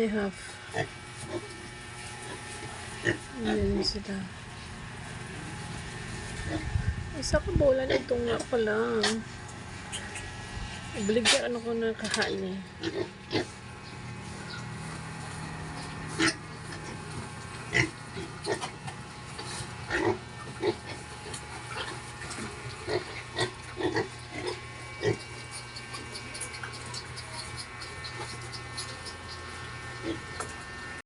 and a half. Ayan sila. Isa ka bola na itong nga pala. Baligyan ano ko na kahani.